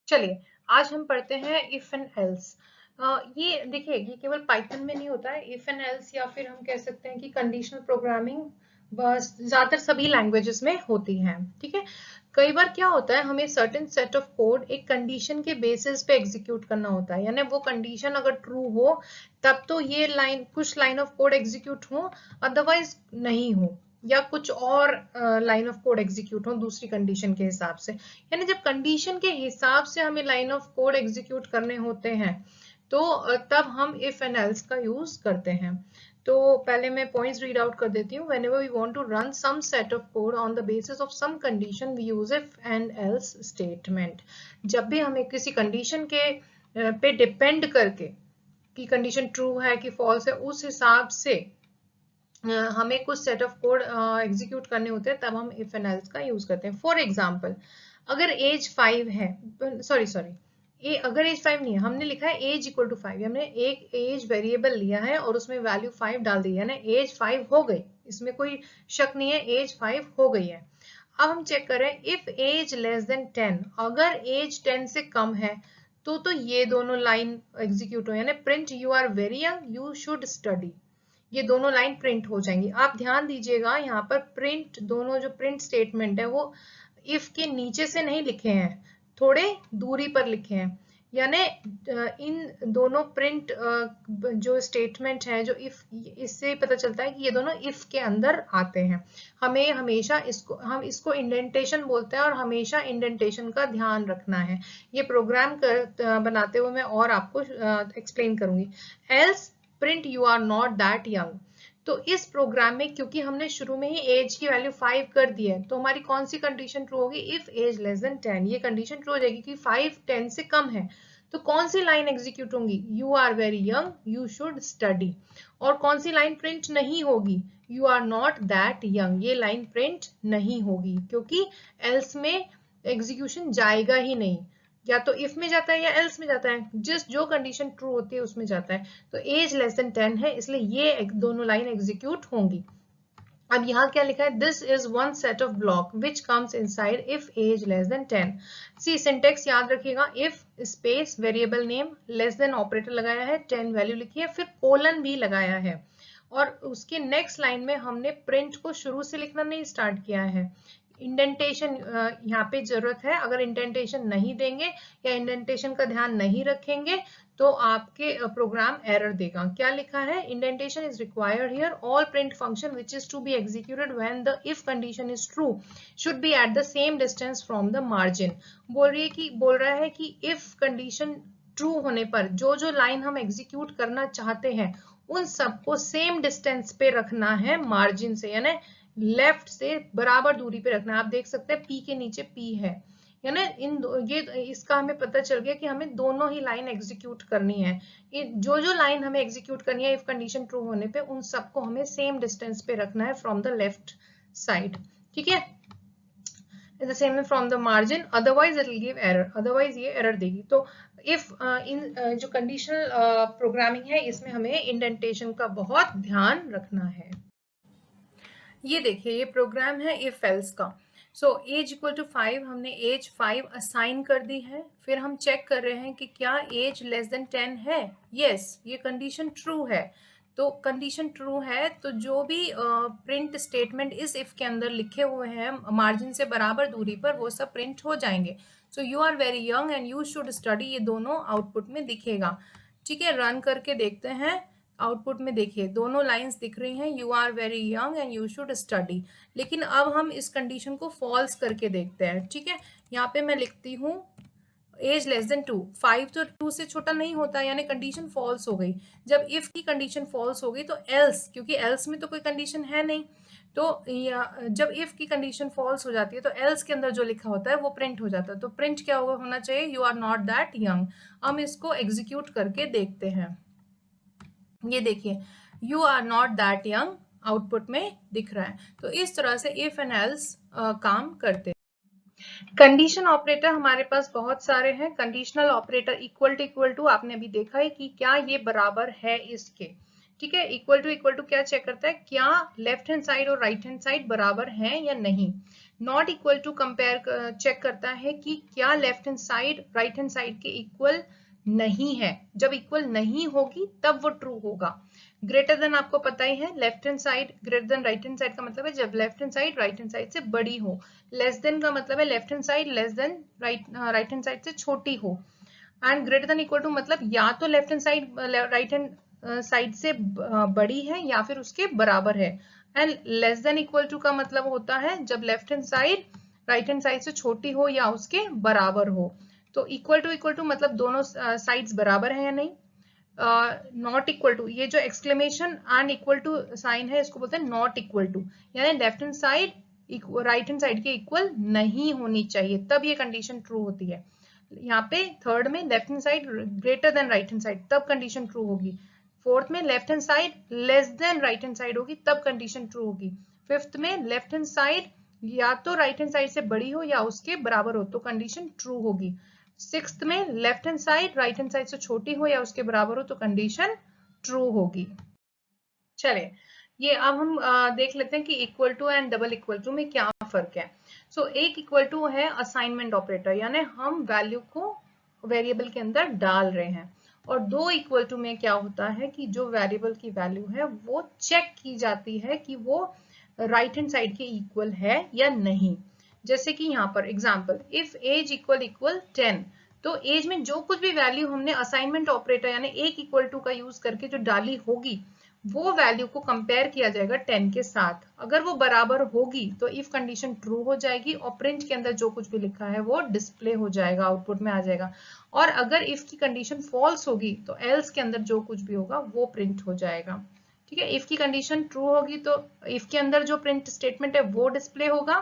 चलिए आज हम पढ़ते हैं इफ एंड एल्स। ये देखिए, ये केवल पाइथन में नहीं होता है इफ एंड एल्स, या फिर हम कह सकते हैं कि कंडीशनल प्रोग्रामिंग बस ज्यादातर सभी लैंग्वेजेस में होती है। ठीक है, कई बार क्या होता है, हमें सर्टेन सेट ऑफ कोड एक कंडीशन के बेसिस पे एग्जीक्यूट करना होता है, यानी वो कंडीशन अगर ट्रू हो तब तो ये लाइन, कुछ लाइन ऑफ कोड एग्जीक्यूट हो, अदरवाइज नहीं हो, या कुछ और लाइन ऑफ कोड एग्जीक्यूट हो दूसरी कंडीशन के हिसाब से। यानी जब कंडीशन के हिसाब से हमें लाइन ऑफ कोड एग्जीक्यूट करने होते हैं तो तब हम इफ एंड एल्स का यूज करते हैं। तो पहले मैं पॉइंट्स रीड आउट कर देती हूँ। Whenever we want to run some set of code on the basis of some condition we use if and else statement. जब भी हमें किसी कंडीशन के पे डिपेंड करके कि कंडीशन ट्रू है कि फॉल्स है, उस हिसाब से हमें कुछ सेट ऑफ कोड एग्जीक्यूट करने होते हैं, तब हम इफ एंड एल्स का यूज करते हैं। फॉर एग्जाम्पल, अगर एज 5 है, सॉरी अगर एज 5 नहीं है, हमने लिखा है एज इक्वल टू 5, हमने एक एज वेरिएबल लिया है और उसमें वैल्यू 5 डाल दी है ना, एज 5 हो गई, इसमें कोई शक नहीं है, एज 5 हो गई है। अब हम चेक करें इफ एज लेस देन 10, अगर एज 10 से कम है तो ये दोनों लाइन एग्जीक्यूट हो, यानी print you are very young you should study, ये दोनों लाइन प्रिंट हो जाएंगी। आप ध्यान दीजिएगा, यहाँ पर प्रिंट, दोनों जो प्रिंट स्टेटमेंट है वो इफ के नीचे से नहीं लिखे हैं, थोड़े दूरी पर लिखे हैं, यानी इन दोनों प्रिंट जो स्टेटमेंट है, जो इफ, इससे पता चलता है कि ये दोनों इफ के अंदर आते हैं। हमें हमेशा इसको, हम इसको इंडेंटेशन बोलते हैं और हमेशा इंडेंटेशन का ध्यान रखना है। ये प्रोग्राम बनाते हुए मैं और आपको एक्सप्लेन करूंगी। Else print you are not that young. तो इस प्रोग्राम में क्योंकि हमने शुरू में ही एज की वैल्यू 5 कर दी है, तो हमारी कौन सी कंडीशन ट्रू होगी, इफ एज लेस देन 10, ये कंडीशन ट्रू हो जाएगी कि 5 10 से कम है। तो कौन सी लाइन एग्जीक्यूट होंगी, you are very young you should study. और कौन सी लाइन प्रिंट नहीं होगी, you are not that young, ये लाइन प्रिंट नहीं होगी, क्योंकि एल्स में एग्जीक्यूशन जाएगा ही नहीं, या तो इफ में जाता है या एल्स में जाता है, जिस जो कंडीशन ट्रू होती है उसमें जाता है। तो एज लेस देन 10 है, इसलिए ये दोनों लाइन एग्जीक्यूट होंगी। अब यहाँ क्या लिखा है, this is one set of block which comes inside if age less than 10। See syntax याद रखिएगा, if space variable name, less than operator लगाया है, 10 वैल्यू लिखी है, फिर कोलन भी लगाया है, और उसके नेक्स्ट लाइन में हमने प्रिंट को शुरू से लिखना नहीं स्टार्ट किया है। इंडेंटेशन यहाँ पे जरूरत है, अगर इंडेंटेशन नहीं देंगे या इंडेंटेशन का ध्यान नहीं रखेंगे तो आपके प्रोग्राम एरर देगा। क्या लिखा है, indentation is required here, all print function which is to be executed when the if condition is true should be at the same distance from the margin. बोल रहा है कि इफ कंडीशन ट्रू होने पर जो जो लाइन हम execute करना चाहते हैं उन सबको सेम डिस्टेंस पे रखना है मार्जिन से, यानी लेफ्ट से बराबर दूरी पे रखना है। आप देख सकते हैं पी के नीचे पी है, यानी ये इसका हमें पता चल गया कि हमें दोनों ही लाइन एग्जीक्यूट करनी है। जो जो लाइन हमें एग्जीक्यूट करनी है इफ कंडीशन ट्रू होने पे, उन सबको हमें सेम डिस्टेंस पे रखना है फ्रॉम द लेफ्ट साइड। ठीक है, the same from the margin, otherwise it will give error, otherwise ये error देगी। तो if इन जो कंडीशनल प्रोग्रामिंग है इसमें हमें इंडेंटेशन का बहुत ध्यान रखना है। ये देखिए, ये प्रोग्राम है इफ एल्स का। सो एज इक्वल टू 5, हमने एज 5 असाइन कर दी है, फिर हम चेक कर रहे हैं कि क्या एज लेस देन 10 है। यस, ये कंडीशन ट्रू है। तो कंडीशन ट्रू है तो जो भी प्रिंट स्टेटमेंट इस इफ के अंदर लिखे हुए हैं मार्जिन से बराबर दूरी पर, वो सब प्रिंट हो जाएंगे। So you are very young and you should study, ये दोनों आउटपुट में दिखेगा। ठीक है, रन करके देखते हैं। आउटपुट में देखिए दोनों लाइंस दिख रही हैं, you are very young and you should study. लेकिन अब हम इस कंडीशन को फॉल्स करके देखते हैं। ठीक है, यहाँ पे मैं लिखती हूँ एज लेस देन 2, 5 तो 2 से छोटा नहीं होता, यानी कंडीशन फॉल्स हो गई। जब इफ की कंडीशन फॉल्स हो गई तो एल्स, क्योंकि एल्स में तो कोई कंडीशन है नहीं, तो जब इफ की कंडीशन फॉल्स हो जाती है तो एल्स के अंदर जो लिखा होता है वो प्रिंट हो जाता है। तो प्रिंट क्या होना चाहिए, you are not that young. हम इसको एग्जीक्यूट करके देखते हैं। ये देखिए you are not that young output में दिख रहा है। तो इस तरह से इफ एंड एल्स काम करते हैं। कंडीशन ऑपरेटर हमारे पास बहुत सारे हैं। कंडीशनल ऑपरेटर इक्वल टू आपने अभी देखा है कि क्या ये बराबर है इसके। ठीक है, इक्वल टू क्या चेक करता है, क्या लेफ्ट हैंड साइड और राइट हैंड साइड बराबर है या नहीं। Not equal to compare check करता है कि क्या left hand side right hand side के इक्वल नहीं है। जब इक्वल नहीं होगी तब वो ट्रू होगा। ग्रेटर देन आपको पता ही है, left hand side greater than right hand side का मतलब है जब left hand side right hand side से बड़ी हो। लेस देन का मतलब है left hand side less than right hand side से छोटी हो। And greater than equal to मतलब या तो left hand side right hand side से बड़ी है या फिर उसके बराबर है। And less than equal to का मतलब होता है जब left hand side right hand side से छोटी हो या उसके बराबर हो। तो इक्वल टू मतलब दोनों साइड्स बराबर है या नहीं। नॉट इक्वल टू, ये जो exclamation and equal to sign है इसको बोलते हैं नॉट इक्वल टू, यानी left hand side right hand side के इक्वल नहीं होनी चाहिए, तब ये कंडीशन ट्रू होती है। यहाँ पे थर्ड में left hand side greater than right hand side, तब कंडीशन ट्रू होगी। फोर्थ में left hand side less than right hand side होगी, तब कंडीशन ट्रू होगी। फिफ्थ में लेफ्ट हैंड साइड या तो राइट हैंड साइड से बड़ी हो या उसके बराबर हो तो कंडीशन ट्रू होगी। सिक्स्थ में left hand side right hand side से छोटी हो या उसके बराबर हो तो कंडीशन ट्रू होगी। चले ये अब हम देख लेते हैं कि equal to and double equal to में क्या फर्क है। सो एक इक्वल टू है असाइनमेंट ऑपरेटर, यानी हम वैल्यू को वेरिएबल के अंदर डाल रहे हैं। और दो इक्वल टू में क्या होता है कि जो वेरिएबल की वैल्यू है वो चेक की जाती है कि वो राइट हैंड साइड के इक्वल है या नहीं। जैसे कि यहाँ पर एग्जांपल, इफ एज इक्वल 10, तो एज में जो कुछ भी वैल्यू हमने असाइनमेंट ऑपरेटर यानी एक इक्वल टू का यूज करके जो डाली होगी वो वैल्यू को कंपेयर किया जाएगा 10 के साथ। अगर वो बराबर होगी तो इफ कंडीशन ट्रू हो जाएगी और प्रिंट के अंदर जो कुछ भी लिखा है वो डिस्प्ले हो जाएगा, आउटपुट में आ जाएगा। और अगर इफ की कंडीशन फॉल्स होगी तो एल्स के अंदर जो कुछ भी होगा वो प्रिंट हो जाएगा। ठीक है, इफ की कंडीशन ट्रू होगी तो इफ के अंदर जो प्रिंट स्टेटमेंट है वो डिस्प्ले होगा।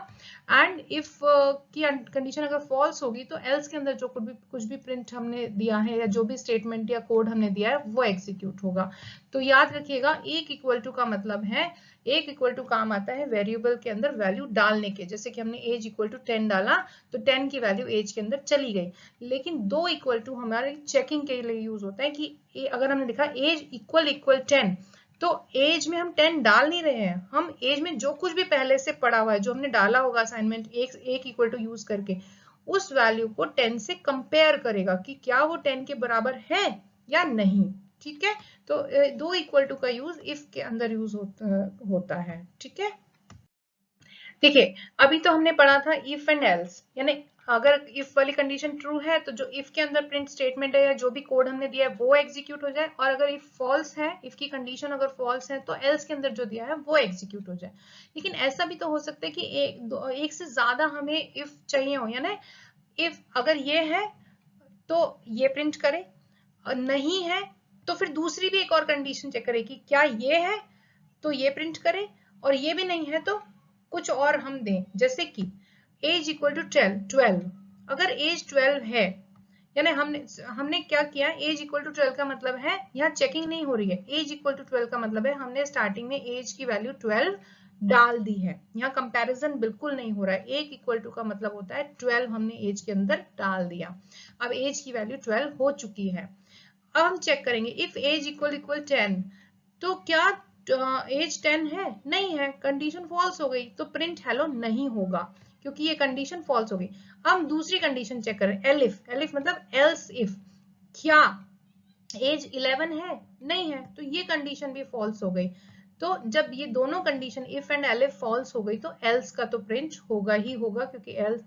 एंड इफ की कंडीशन अगर फॉल्स होगी तो एल्स के अंदर जो कुछ भी प्रिंट हमने दिया है या जो भी स्टेटमेंट या कोड हमने दिया है वो एग्जीक्यूट होगा। तो याद रखिएगा एक इक्वल टू का मतलब है, एक इक्वल टू काम आता है वेरिएबल के अंदर वैल्यू डालने के। जैसे कि हमने एज इक्वल टू 10 डाला तो 10 की वैल्यू एज के अंदर चली गई। लेकिन दो इक्वल टू हमारे चेकिंग के लिए यूज होता है कि अगर हमने लिखा एज इक्वल 10 तो एज में हम 10 डाल नहीं रहे हैं, हम एज में जो कुछ भी पहले से पड़ा हुआ है जो हमने डाला होगा असाइनमेंट एक इक्वल टू यूज करके उस वैल्यू को 10 से कंपेयर करेगा कि क्या वो 10 के बराबर है या नहीं। ठीक है, तो दो इक्वल टू का यूज इफ के अंदर यूज होता है। ठीक है, देखिए अभी तो हमने पढ़ा था इफ एंड एल्स, यानी अगर इफ वाली कंडीशन ट्रू है तो जो इफ के अंदर प्रिंट स्टेटमेंट है या जो भी कोड हमने दिया है वो एग्जीक्यूट हो जाए, और अगर इफ फॉल्स है, इफ की कंडीशन अगर फॉल्स है तो एल्स के अंदर जो दिया है वो एग्जीक्यूट हो जाए। लेकिन ऐसा भी तो हो सकता है कि एक से ज्यादा हमें इफ चाहिए हो, यानी इफ अगर ये है तो ये प्रिंट करे, और नहीं है तो फिर दूसरी भी एक और कंडीशन चेक करे कि क्या ये है तो ये प्रिंट करे, और ये भी नहीं है तो कुछ और हम दें। जैसे कि एज इक्वल टू 12, अगर एज 12 है, यानी हमने क्या किया, एज इक्वल टू 12 का मतलब है यहाँ चेकिंग नहीं हो रही है। एज इक्वल टू 12 का मतलब है हमने स्टार्टिंग में एज की वैल्यू 12 डाल दी है, यहाँ कंपैरिजन बिल्कुल नहीं हो रहा है। एक इक्वल टू का मतलब होता है 12 हमने एज के अंदर डाल दिया, अब एज की वैल्यू 12 हो चुकी है। अब हम चेक करेंगे इफ एज इक्वल 10, तो क्या एज 10 है? नहीं है, कंडीशन फॉल्स हो गई तो प्रिंट हेलो नहीं होगा क्योंकि ये कंडीशन फॉल्स हो गई। हम दूसरी कंडीशन चेक करें, एलिफ, एलिफ मतलब एल्स इफ, क्या एज 11 है? नहीं है, तो ये कंडीशन भी फॉल्स हो गई। तो जब ये दोनों condition if and elif false हो गई तो एल्स का तो प्रिंट होगा ही होगा, क्योंकि एल्स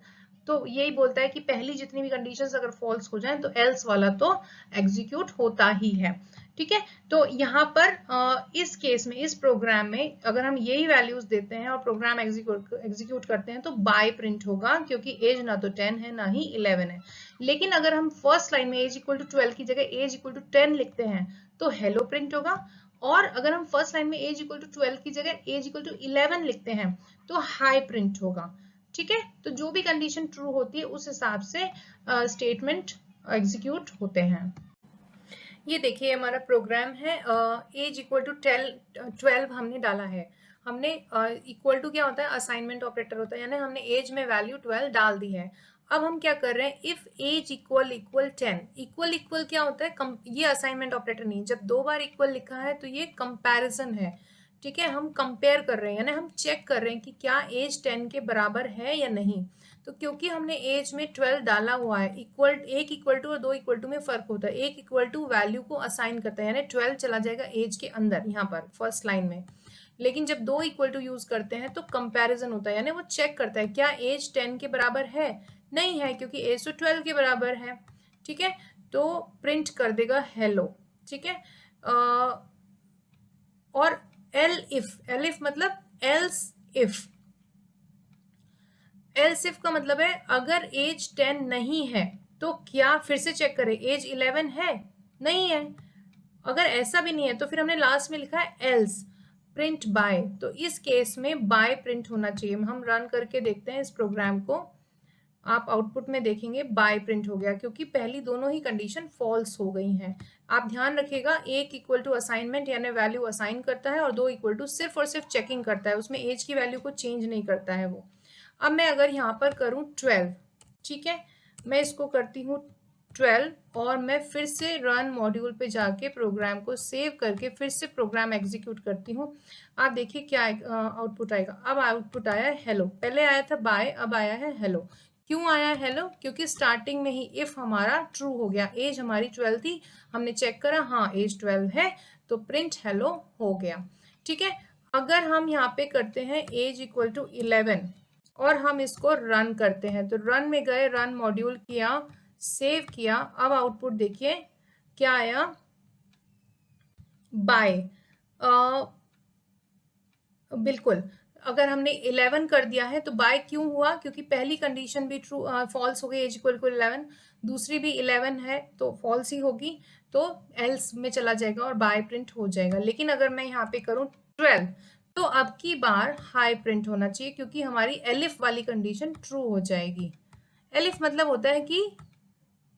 तो यही बोलता है कि पहली जितनी भी कंडीशंस अगर फॉल्स हो जाएं तो एल्स वाला तो एग्जीक्यूट होता ही है। ठीक है, तो यहाँ पर इस केस में इस प्रोग्राम में अगर हम यही वैल्यूज देते हैं और प्रोग्राम एग्जीक्यूट करते हैं तो बाय प्रिंट होगा, क्योंकि एज ना तो 10 है ना ही 11 है। लेकिन अगर हम फर्स्ट लाइन में एज इक्वल टू 12 की जगह एज इक्वल टू 10 लिखते हैं तो हेलो प्रिंट होगा, और अगर हम फर्स्ट लाइन में एज इक्वल टू 12 की जगह एज इक्वल टू 11 लिखते हैं तो हाई प्रिंट होगा। ठीक है, तो जो भी कंडीशन ट्रू होती है उस हिसाब से स्टेटमेंट एग्जीक्यूट होते हैं। ये देखिए हमारा प्रोग्राम है, एज इक्वल टू 12 हमने डाला है। हमने इक्वल टू क्या होता है, असाइनमेंट ऑपरेटर होता है, यानी हमने एज में वैल्यू 12 डाल दी है। अब हम क्या कर रहे हैं, इफ एज इक्वल 10, इक्वल क्या होता है, ये असाइनमेंट ऑपरेटर नहीं, जब दो बार इक्वल लिखा है तो ये कंपैरिजन है। ठीक है, हम कंपेयर कर रहे हैं, यानी हम चेक कर रहे हैं कि क्या एज 10 के बराबर है या नहीं। तो क्योंकि हमने एज में 12 डाला हुआ है, एक इक्वल टू और दो इक्वल टू में फर्क होता है। एक इक्वल टू वैल्यू को असाइन करता है, यानी 12 चला जाएगा एज के अंदर यहाँ पर फर्स्ट लाइन में। लेकिन जब दो इक्वल टू यूज करते हैं तो कंपैरिजन होता है, यानी वो चेक करता है क्या एज 10 के बराबर है, नहीं है, क्योंकि एज तो 12 के बराबर है। ठीक है, तो प्रिंट कर देगा हेलो। ठीक है, और एल इफ मतलब एल्स इफ। एल्स इफ का मतलब है अगर एज 10 नहीं है तो क्या, फिर से चेक करें, एज 11 है, नहीं है। अगर ऐसा भी नहीं है तो फिर हमने लास्ट में लिखा है एल्स प्रिंट बाय, तो इस केस में बाय प्रिंट होना चाहिए। हम रन करके देखते हैं इस प्रोग्राम को, आप आउटपुट में देखेंगे बाय प्रिंट हो गया, क्योंकि पहली दोनों ही कंडीशन फॉल्स हो गई हैं। आप ध्यान रखिएगा, एक इक्वल टू असाइनमेंट यानी वैल्यू असाइन करता है, और दो इक्वल टू सिर्फ और सिर्फ चेकिंग करता है, उसमें एज की वैल्यू को चेंज नहीं करता है वो। अब मैं अगर यहाँ पर करूँ 12, ठीक है, मैं इसको करती हूँ 12 और मैं फिर से रन मॉड्यूल पे जाके प्रोग्राम को सेव करके फिर से प्रोग्राम एग्जीक्यूट करती हूँ। आप देखिए क्या आउटपुट आएगा। अब आउटपुट आया है हेलो, पहले आया था बाय, अब आया है हेलो। क्यों आया हेलो? क्योंकि स्टार्टिंग में ही इफ हमारा ट्रू हो गया, एज हमारी 12 थी, हमने चेक करा हाँ एज 12 है, तो प्रिंट हेलो हो गया। ठीक है, अगर हम यहाँ पे करते हैं एज इक्वल टू 11 और हम इसको रन करते हैं, तो रन में गए, रन मॉड्यूल किया, सेव किया, अब आउटपुट देखिए क्या आया, बाय। बिल्कुल, अगर हमने 11 कर दिया है तो बाय क्यों हुआ? क्योंकि पहली कंडीशन भी ट्रू फॉल्स हो गई, एज इक्वल टू 11, दूसरी भी 11 है तो फॉल्स ही होगी, तो एल्स में चला जाएगा और बाय प्रिंट हो जाएगा। लेकिन अगर मैं यहाँ पे करूँ 12 तो अब की बार हाई प्रिंट होना चाहिए, क्योंकि हमारी एलिफ वाली कंडीशन ट्रू हो जाएगी। एलिफ मतलब होता है कि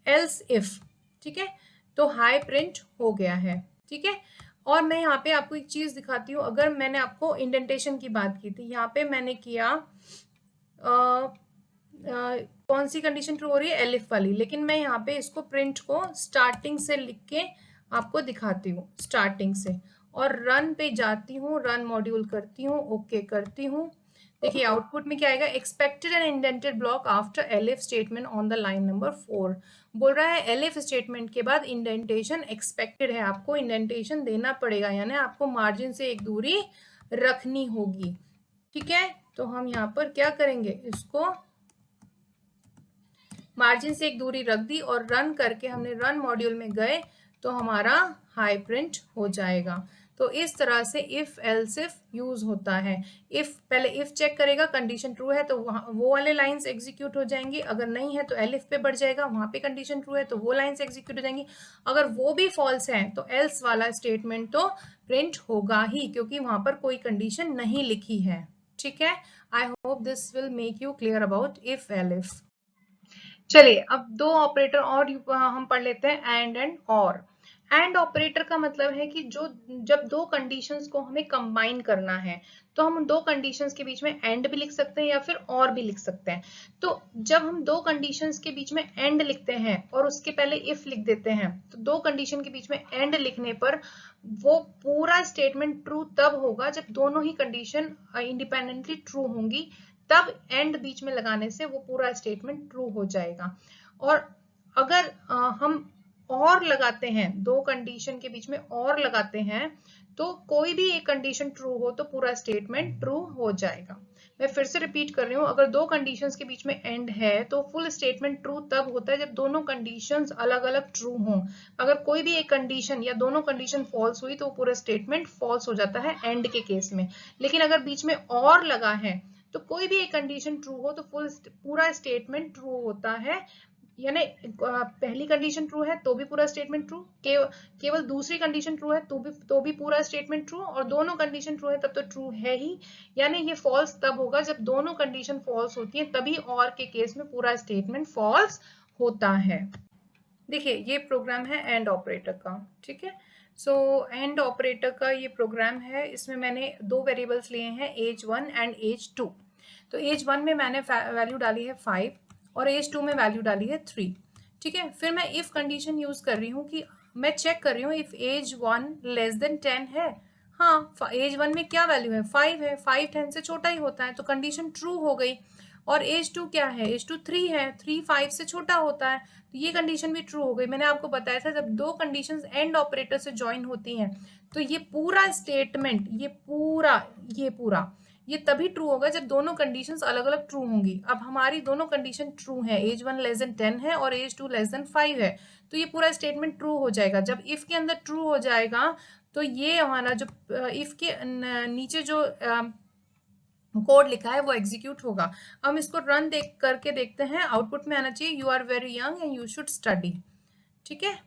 एल्स इफ। ठीक है, तो हाई प्रिंट हो गया है। ठीक है, और मैं यहाँ पे आपको एक चीज दिखाती हूँ। अगर मैंने आपको इंडेंटेशन की बात की थी, यहाँ पे मैंने किया कौन सी कंडीशन ट्रू हो रही है? एलिफ वाली, लेकिन मैं यहाँ पे इसको प्रिंट को स्टार्टिंग से लिख के आपको दिखाती हूँ, स्टार्टिंग से, और रन पे जाती हूँ, रन मॉड्यूल करती हूँ, ओके करती हूँ। देखिए आउटपुट में क्या आएगा, expected an indented block after elif statement on the line number 4। बोल रहा है एलिफ स्टेटमेंट के बाद इंडेंटेशन एक्सपेक्टेड है, आपको इंडेंटेशन देना पड़ेगा, यानी आपको मार्जिन से एक दूरी रखनी होगी। ठीक है, तो हम यहाँ पर क्या करेंगे, इसको मार्जिन से एक दूरी रख दी और रन करके हमने रन मॉड्यूल में गए तो हमारा हाई प्रिंट हो जाएगा। तो इस तरह से इफ एल्स इफ यूज होता है। इफ पहले इफ चेक करेगा, कंडीशन ट्रू है तो वो वाले लाइंस एग्जीक्यूट हो जाएंगी, अगर नहीं है तो एलिफ पे बढ़ जाएगा, वहां पे कंडीशन ट्रू है तो वो लाइंस एग्जीक्यूट हो जाएंगी। अगर वो भी फॉल्स है तो एल्स वाला स्टेटमेंट तो प्रिंट होगा ही, क्योंकि वहां पर कोई कंडीशन नहीं लिखी है। ठीक है, I hope this will make you clear about if elif. चलिए अब दो ऑपरेटर और हम पढ़ लेते हैं, एंड और। एंड ऑपरेटर का मतलब है कि जो जब दो कंडीशंस को हमें कंबाइन करना है तो हम दो कंडीशंस के बीच में एंड भी लिख सकते हैं या फिर और भी लिख सकते हैं। तो जब हम दो कंडीशंस के बीच में एंड लिखते हैं और उसके पहले इफ लिख देते हैं, तो दो कंडीशन के बीच में एंड लिखने पर वो पूरा स्टेटमेंट ट्रू तब होगा जब दोनों ही कंडीशन इंडिपेंडेंटली ट्रू होंगी, तब एंड बीच में लगाने से वो पूरा स्टेटमेंट ट्रू हो जाएगा। और अगर हम और लगाते हैं, दो कंडीशन के बीच में और लगाते हैं, तो कोई भी एक कंडीशन ट्रू हो तो पूरा स्टेटमेंट ट्रू हो जाएगा। मैं फिर से रिपीट कर रही हूँ, अगर दो कंडीशंस के बीच में एंड है तो फुल स्टेटमेंट ट्रू तब होता है जब दोनों कंडीशंस अलग अलग ट्रू हों। अगर कोई भी एक कंडीशन या दोनों कंडीशन फॉल्स हुई तो पूरा स्टेटमेंट फॉल्स हो जाता है एंड के केस में। लेकिन अगर बीच में और लगा है तो कोई भी एक कंडीशन ट्रू हो तो पूरा स्टेटमेंट ट्रू होता है, यानी पहली कंडीशन ट्रू है तो भी पूरा स्टेटमेंट ट्रू, केवल दूसरी कंडीशन ट्रू है तो भी पूरा स्टेटमेंट ट्रू, और दोनों कंडीशन ट्रू है तब तो ट्रू है ही। यानी ये फॉल्स तब होगा जब दोनों कंडीशन फॉल्स होती है, तभी और के केस में पूरा स्टेटमेंट फॉल्स होता है। देखिए ये प्रोग्राम है एंड ऑपरेटर का। ठीक है, सो एंड ऑपरेटर का ये प्रोग्राम है, इसमें मैंने दो वेरिएबल्स लिए हैं, एज 1 एंड एज 2। तो एज 1 में मैंने वैल्यू डाली है 5 और एज 2 में वैल्यू डाली है 3। ठीक है, फिर मैं इफ कंडीशन यूज कर रही हूँ कि मैं चेक कर रही हूँ इफ एज 1 लेस देन 10 है। हाँ, एज 1 में क्या वैल्यू है, 5 है, 5 10 से छोटा ही होता है, तो कंडीशन ट्रू हो गई। और एज 2 क्या है, एज 2 3 है, 3 5 से छोटा होता है, तो ये कंडीशन भी ट्रू हो गई। मैंने आपको बताया था जब दो कंडीशंस एंड ऑपरेटर से ज्वाइन होती हैं तो ये पूरा स्टेटमेंट, ये तभी ट्रू होगा जब दोनों कंडीशंस अलग अलग ट्रू होंगी। अब हमारी दोनों कंडीशन ट्रू है, एज 1 लेस देन 10 है और एज 2 लेस देन 5 है, तो ये पूरा स्टेटमेंट ट्रू हो जाएगा। जब इफ के अंदर ट्रू हो जाएगा तो ये हमारा जो इफ के नीचे जो कोड लिखा है वो एग्जीक्यूट होगा। हम इसको रन करके देखते हैं, आउटपुट में आना चाहिए you are very young and you should study. ठीक है,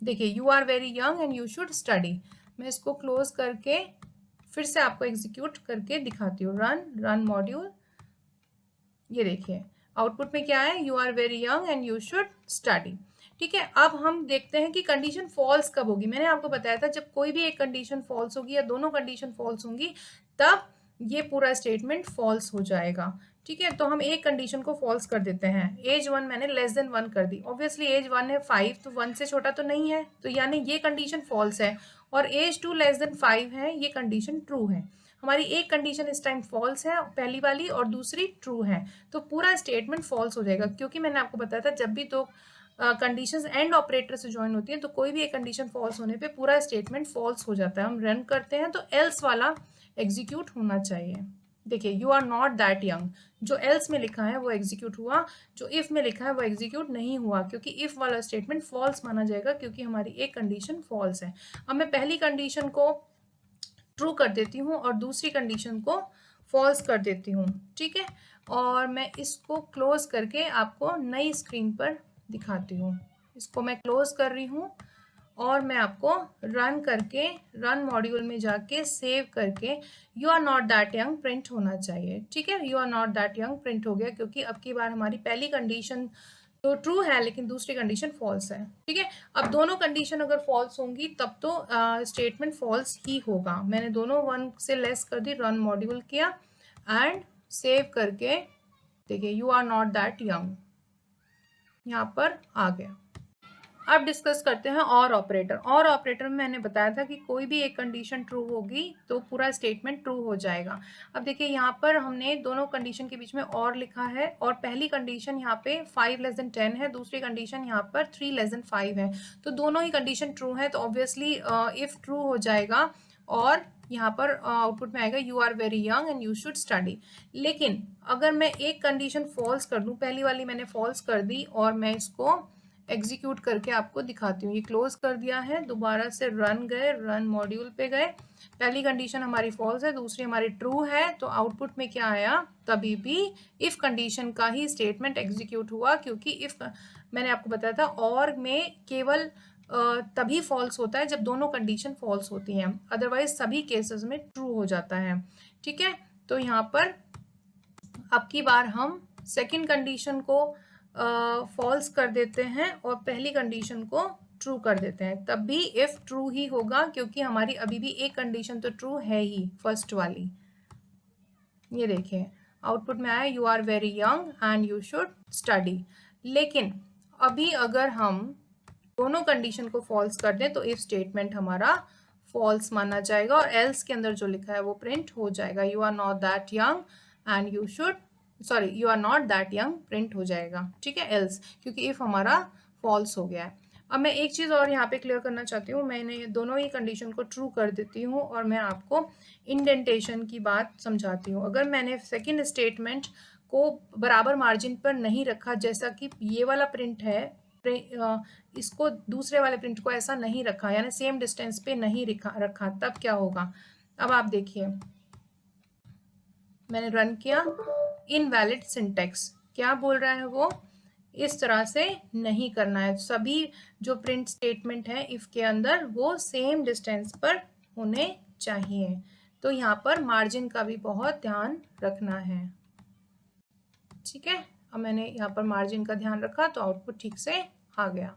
देखिए you are very young and you should study. मैं इसको क्लोज करके फिर से आपको एग्जीक्यूट करके दिखाती हूँ, रन मॉड्यूल। ये देखिए आउटपुट में क्या है, you are very young and you should study. ठीक है, अब हम देखते हैं कि कंडीशन फॉल्स कब होगी। मैंने आपको बताया था जब कोई भी एक कंडीशन फॉल्स होगी या दोनों कंडीशन फॉल्स होंगी तब ये पूरा स्टेटमेंट फॉल्स हो जाएगा। ठीक है, तो हम एक कंडीशन को फॉल्स कर देते हैं। एज 1 मैंने लेस देन 1 कर दी, ऑब्वियसली एज 1 है 5 तो 1 से छोटा तो नहीं है, तो यानी ये कंडीशन फॉल्स है। और एज 2 लेस देन 5 है, ये कंडीशन ट्रू है। हमारी एक कंडीशन इस टाइम फॉल्स है पहली वाली और दूसरी ट्रू है, तो पूरा स्टेटमेंट फॉल्स हो जाएगा। क्योंकि मैंने आपको बताया था जब भी दो कंडीशंस एंड ऑपरेटर से ज्वाइन होती हैं तो कोई भी एक कंडीशन फॉल्स होने पे पूरा स्टेटमेंट फॉल्स हो जाता है। हम रन करते हैं तो एल्स वाला एग्जीक्यूट होना चाहिए। देखिए you are not that young, जो एल्स में लिखा है वो एग्जीक्यूट हुआ, जो इफ में लिखा है वो एग्जीक्यूट नहीं हुआ, क्योंकि इफ वाला स्टेटमेंट फॉल्स माना जाएगा क्योंकि हमारी एक कंडीशन फॉल्स है। अब मैं पहली कंडीशन को ट्रू कर देती हूँ और दूसरी कंडीशन को फॉल्स कर देती हूँ। ठीक है, और मैं इसको क्लोज करके आपको नई स्क्रीन पर दिखाती हूँ। इसको मैं क्लोज कर रही हूँ और मैं आपको रन करके, रन मॉड्यूल में जाके सेव करके you are not that young print होना चाहिए। ठीक है, you are not that young print हो गया क्योंकि अब की बार हमारी पहली कंडीशन तो ट्रू है लेकिन दूसरी कंडीशन फॉल्स है। ठीक है, अब दोनों कंडीशन अगर फॉल्स होंगी तब तो स्टेटमेंट फॉल्स ही होगा। मैंने दोनों 1 से लेस कर दी, रन मॉड्यूल किया एंड सेव करके देखिए you are not that young यहाँ पर आ गया। अब डिस्कस करते हैं और ऑपरेटर। और ऑपरेटर में मैंने बताया था कि कोई भी एक कंडीशन ट्रू होगी तो पूरा स्टेटमेंट ट्रू हो जाएगा। अब देखिए यहाँ पर हमने दोनों कंडीशन के बीच में और लिखा है और पहली कंडीशन यहाँ पे 5 लेस देन 10 है, दूसरी कंडीशन यहाँ पर 3 लेस देन 5 है, तो दोनों ही कंडीशन ट्रू है, तो ऑब्वियसली इफ ट्रू हो जाएगा और यहाँ पर आउटपुट में आएगा you are very young and you should study. लेकिन अगर मैं एक कंडीशन फॉल्स कर दूं, पहली वाली मैंने फॉल्स कर दी और मैं इसको एग्जीक्यूट करके आपको दिखाती हूँ। ये क्लोज कर दिया है, दोबारा से रन गए, रन मॉड्यूल पे गए, पहली कंडीशन हमारी फॉल्स है, दूसरी हमारी ट्रू है, तो आउटपुट में क्या आया, तभी भी इफ कंडीशन का ही स्टेटमेंट एग्जीक्यूट हुआ, क्योंकि इफ मैंने आपको बताया था और में केवल तभी फॉल्स होता है जब दोनों कंडीशन फॉल्स होती हैं, अदरवाइज सभी केसेस में ट्रू हो जाता है। ठीक है, तो यहाँ पर अब की बार हम सेकंड कंडीशन को फॉल्स कर देते हैं और पहली कंडीशन को ट्रू कर देते हैं, तब भी इफ ट्रू ही होगा क्योंकि हमारी अभी भी एक कंडीशन तो ट्रू है ही, फर्स्ट वाली। ये देखिए आउटपुट में आया you are very young and you should study. लेकिन अभी अगर हम दोनों कंडीशन को फॉल्स कर दें तो इफ स्टेटमेंट हमारा फॉल्स माना जाएगा और एल्स के अंदर जो लिखा है वो प्रिंट हो जाएगा, you are not that young and you should, sorry you are not that young print हो जाएगा। ठीक है, एल्स, क्योंकि इफ हमारा फॉल्स हो गया है। अब मैं एक चीज़ और यहाँ पे क्लियर करना चाहती हूँ, मैंने दोनों ही कंडीशन को ट्रू कर देती हूँ और मैं आपको इंडेंटेशन की बात समझाती हूँ। अगर मैंने सेकेंड स्टेटमेंट को बराबर मार्जिन पर नहीं रखा, जैसा कि ये वाला प्रिंट है, इसको दूसरे वाले प्रिंट को ऐसा नहीं रखा, यानी सेम डिस्टेंस पे नहीं रखा, तब क्या होगा। अब आप देखिए मैंने रन किया, इनवैलिड सिंटेक्स, क्या बोल रहा है वो, इस तरह से नहीं करना है, सभी जो प्रिंट स्टेटमेंट है इफ के अंदर वो सेम डिस्टेंस पर होने चाहिए। तो यहाँ पर मार्जिन का भी बहुत ध्यान रखना है। ठीक है, अब मैंने यहाँ पर मार्जिन का ध्यान रखा तो आउटपुट ठीक से आ गया।